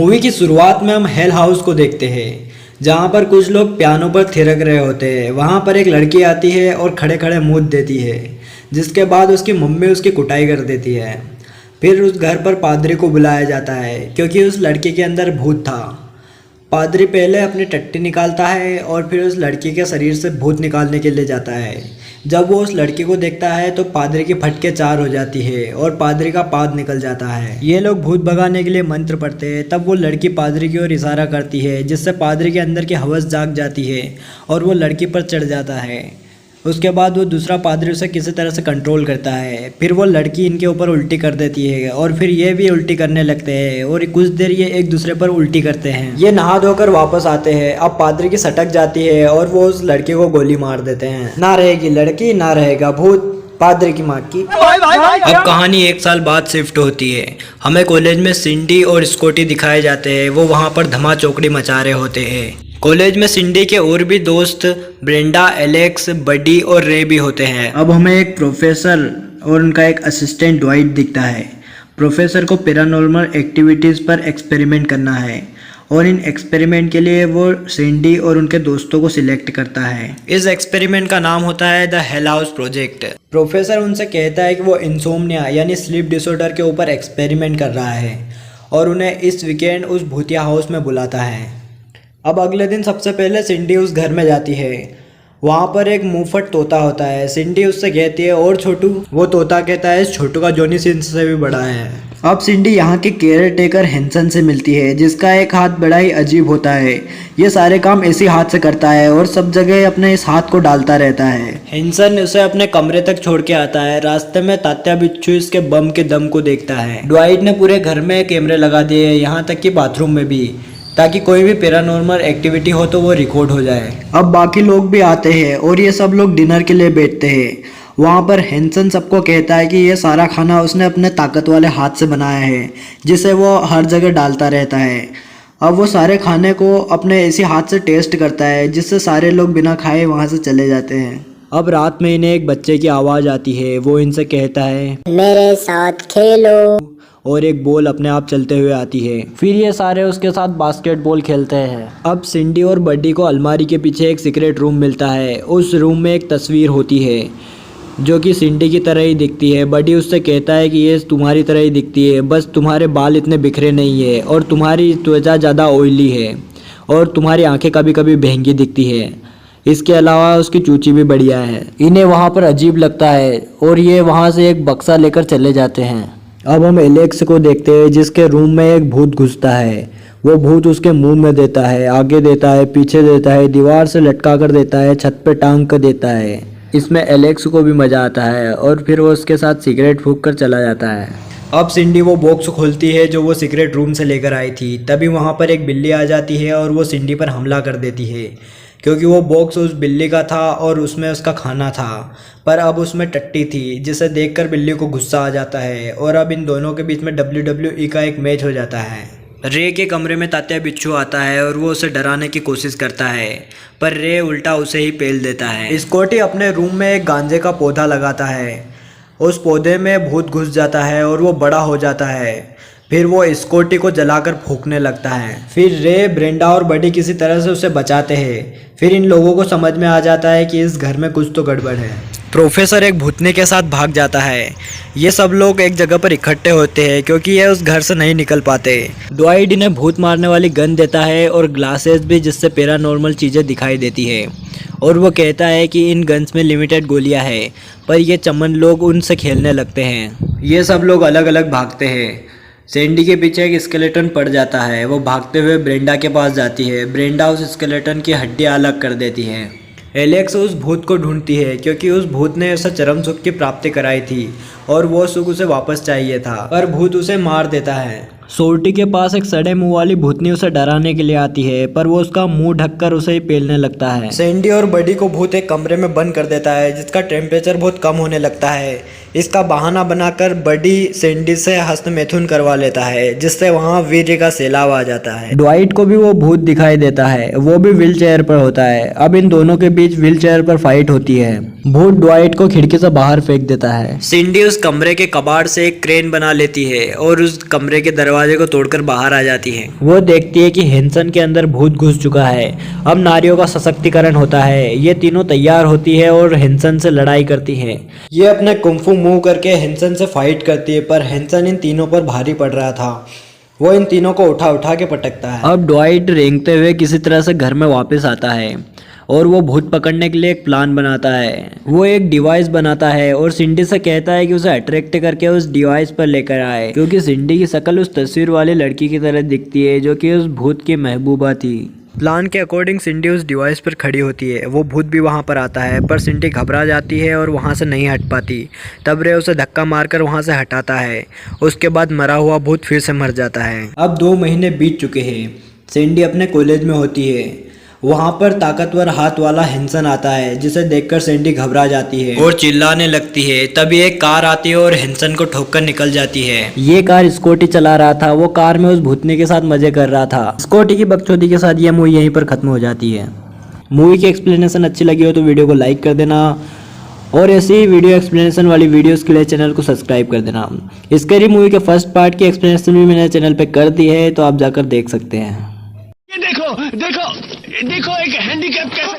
Movie की शुरुआत में हम हेल हाउस को देखते हैं, जहाँ पर कुछ लोग पियानो पर थिरक रहे होते हैं। वहाँ पर एक लड़की आती है और खड़े खड़े मूत देती है, जिसके बाद उसकी मम्मी उसकी कुटाई कर देती है। फिर उस घर पर पादरी को बुलाया जाता है, क्योंकि उस लड़की के अंदर भूत था। पादरी पहले अपनी टट्टी निकालता है और फिर उस लड़की के शरीर से भूत निकालने के लिए जाता है। जब वो उस लड़की को देखता है तो पादरी की फटके 4 हो जाती है और पादरी का पाद निकल जाता है। ये लोग भूत भगाने के लिए मंत्र पढ़ते हैं। तब वो लड़की पादरी की ओर इशारा करती है, जिससे पादरी के अंदर की हवस जाग जाती है और वो लड़की पर चढ़ जाता है। उसके बाद वो दूसरा पादरी उसे किसी तरह से कंट्रोल करता है। फिर वो लड़की इनके ऊपर उल्टी कर देती है और फिर ये भी उल्टी करने लगते हैं और कुछ देर ये एक दूसरे पर उल्टी करते हैं। ये नहा धोकर वापस आते हैं। अब पादरी की सटक जाती है और वो उस लड़की को गोली मार देते हैं। ना रहेगी लड़की, ना रहेगा भूत, पादरी की माँ की। अब कहानी 1 साल बाद शिफ्ट होती है। हमें कॉलेज में सिंडी और स्कॉटी दिखाए जाते हैं। वो वहाँ पर धमा चौकड़ी मचा रहे होते हैं। कॉलेज में सिंडी के और भी दोस्त ब्रेंडा, एलेक्स, बडी और रे भी होते हैं। अब हमें एक प्रोफेसर और उनका एक असिस्टेंट ड्वाइट दिखता है। प्रोफेसर को पैरानॉर्मल एक्टिविटीज़ पर एक्सपेरिमेंट करना है और इन एक्सपेरिमेंट के लिए वो सिंडी और उनके दोस्तों को सिलेक्ट करता है। इस एक्सपेरिमेंट का नाम होता है the hell house project. Professor उनसे कहता है कि वो इंसोम्निया यानी स्लीप डिसऑर्डर के ऊपर एक्सपेरिमेंट कर रहा है और उन्हें इस वीकेंड उस भूतिया हाउस में बुलाता है। अब अगले दिन सबसे पहले सिंडी उस घर में जाती है। वहाँ पर एक मुंहफट तोता होता है। सिंडी उससे कहती है, और छोटू? वो तोता कहता है, इस छोटू का जॉनी सिंस से भी बड़ा है। अब सिंडी यहाँ के केयर टेकर हैंसन से मिलती है, जिसका एक हाथ बड़ा ही अजीब होता है। ये सारे काम इसी हाथ से करता है और सब जगह अपने इस हाथ को डालता रहता है। हैंसन उसे अपने कमरे तक छोड़ के आता है। रास्ते में तात्या बिच्छू इसके बम के दम को देखता है। ड्वाइट ने पूरे घर में कैमरे लगा दिए, यहाँ तक कि बाथरूम में भी, ताकि कोई भी पैरानॉर्मल एक्टिविटी हो तो वो रिकॉर्ड हो जाए। अब बाकी लोग भी आते हैं और ये सब लोग डिनर के लिए बैठते हैं। वहाँ पर हैंसन सबको कहता है कि ये सारा खाना उसने अपने ताकत वाले हाथ से बनाया है, जिसे वो हर जगह डालता रहता है। अब वो सारे खाने को अपने इसी हाथ से टेस्ट करता है, जिससे सारे लोग बिना खाए वहाँ से चले जाते हैं। अब रात में इन्हें एक बच्चे की आवाज़ आती है। वो इनसे कहता है, मेरे साथ खेलो, और एक बॉल अपने आप चलते हुए आती है। फिर ये सारे उसके साथ बास्केटबॉल खेलते हैं। अब सिंडी और बड्डी को अलमारी के पीछे एक सीक्रेट रूम मिलता है। उस रूम में एक तस्वीर होती है जो कि सिंडी की तरह ही दिखती है। बड्डी उससे कहता है कि ये तुम्हारी तरह ही दिखती है, बस तुम्हारे बाल इतने बिखरे नहीं है और तुम्हारी त्वचा ज़्यादा ऑयली है और तुम्हारी आंखें कभी कभी बहंगी दिखती है। इसके अलावा उसकी चूची भी बढ़िया है। इन्हें वहाँ पर अजीब लगता है और ये वहाँ से एक बक्सा लेकर चले जाते हैं। अब हम एलेक्स को देखते हैं, जिसके रूम में एक भूत घुसता है। वो भूत उसके मुंह में देता है, आगे देता है, पीछे देता है, दीवार से लटका कर देता है, छत पे टांग कर देता है। इसमें एलेक्स को भी मज़ा आता है और फिर वो उसके साथ सिगरेट फूंक कर चला जाता है। अब सिंडी वो बॉक्स खोलती है जो वो सीक्रेट रूम से लेकर आई थी। तभी वहाँ पर एक बिल्ली आ जाती है और वो सिंडी पर हमला कर देती है, क्योंकि वो बॉक्स उस बिल्ली का था और उसमें उसका खाना था, पर अब उसमें टट्टी थी, जिसे देखकर बिल्ली को गुस्सा आ जाता है और अब इन दोनों के बीच में WWE का एक मैच हो जाता है। रे के कमरे में तात्या बिच्छू आता है और वो उसे डराने की कोशिश करता है, पर रे उल्टा उसे ही पेल देता है। स्कॉटी अपने रूम में एक गांजे का पौधा लगाता है। उस पौधे में भूत घुस जाता है और वो बड़ा हो जाता है। फिर वो स्कॉटी को जलाकर फूंकने लगता है। फिर रे, ब्रेंडा और बडी किसी तरह से उसे बचाते हैं। फिर इन लोगों को समझ में आ जाता है कि इस घर में कुछ तो गड़बड़ है। प्रोफेसर एक भूतनी के साथ भाग जाता है। ये सब लोग एक जगह पर इकट्ठे होते हैं क्योंकि ये उस घर से नहीं निकल पाते। ड्वाइट इन्हें भूत मारने वाली गन देता है और ग्लासेस भी, जिससे पैरानॉर्मल चीज़ें दिखाई देती है। और वो कहता है कि इन गन्स में लिमिटेड गोलियां हैं, पर ये चमन लोग उनसे खेलने लगते हैं। ये सब लोग अलग अलग भागते हैं। सैंडी के पीछे एक स्केलेटन पड़ जाता है। वो भागते हुए ब्रेंडा के पास जाती है। ब्रेंडा उस स्केलेटन की हड्डियां अलग कर देती है। एलेक्स उस भूत को ढूंढती है, क्योंकि उस भूत ने उसे चरम सुख की प्राप्ति कराई थी और वो सुख उसे वापस चाहिए था, पर भूत उसे मार देता है। सोर्टी के पास एक सड़े मुंह वाली भूतनी उसे डराने के लिए आती है, पर वो उसका मुंह ढककर उसे ही पेलने लगता है। सैंडी और बडी को भूत एक कमरे में बंद कर देता है, जिसका टेम्परेचर बहुत कम होने लगता है। इसका बहाना बनाकर बड़ी सैंडी से हस्तमैथुन करवा लेता है, जिससे वहाँ वीर्य का सैलाब आ जाता है। ड्वाइट को भी वो भूत दिखाई देता है, वो भी व्हील चेयर पर होता है। अब इन दोनों के बीच व्हील चेयर पर फाइट होती है। भूत ड्वाइट को खिड़की से बाहर फेंक देता है। सिंडी उस कमरे के कबाड़ से एक क्रेन बना लेती है और उस कमरे के दरवाजे को तोड़कर बाहर आ जाती है। वो देखती है कि हेंसन के अंदर भूत घुस चुका है। अब नारियों का सशक्तिकरण होता है। ये तीनों तैयार होती है और हेंसन से लड़ाई करती है। ये अपने कुंफू मूव करके हेंसन से फाइट करती है, पर हेंसन इन तीनों पर भारी पड़ रहा था। वो इन तीनों को उठा उठा के पटकता है। अब ड्वाइट रेंगते हुए किसी तरह से घर में वापस आता है और वो भूत पकड़ने के लिए एक प्लान बनाता है। वो एक डिवाइस बनाता है और सिंडी से कहता है कि उसे अट्रैक्ट करके उस डिवाइस पर लेकर आए, क्योंकि सिंडी की शक्ल उस तस्वीर वाली लड़की की तरह दिखती है जो कि उस भूत की महबूबा थी। प्लान के अकॉर्डिंग सिंडी उस डिवाइस पर खड़ी होती है। वो भूत भी वहाँ पर आता है, पर सिंडी घबरा जाती है और वहाँ से नहीं हट पाती। तब रे उसे धक्का मारकर वहाँ से हटाता है। उसके बाद मरा हुआ भूत फिर से मर जाता है। अब 2 महीने बीत चुके हैं। सिंडी अपने कॉलेज में होती है। वहाँ पर ताकतवर हाथ वाला हेंसन आता है, जिसे देखकर सिंडी घबरा जाती है और चिल्लाने लगती है। तभी एक कार आती है और हेंसन को ठोककर निकल जाती है। ये कार स्कॉटी चला रहा था। वो कार में उस भूतनी के साथ मजे कर रहा था। स्कॉटी की बकचोदी के साथ ये मूवी यहीं पर खत्म हो जाती है। मूवी की एक्सप्लेनेशन अच्छी लगी हो तो वीडियो को लाइक कर देना और ऐसी ही वीडियो एक्सप्लेनेशन वाली वीडियोस के लिए चैनल को सब्सक्राइब कर देना। इसके मूवी के फर्स्ट पार्ट की एक्सप्लेनेशन भी मैंने चैनल पे कर दी है, तो आप जाकर देख सकते हैं। देखो देखो देखो एक हैंडीकैप कैसे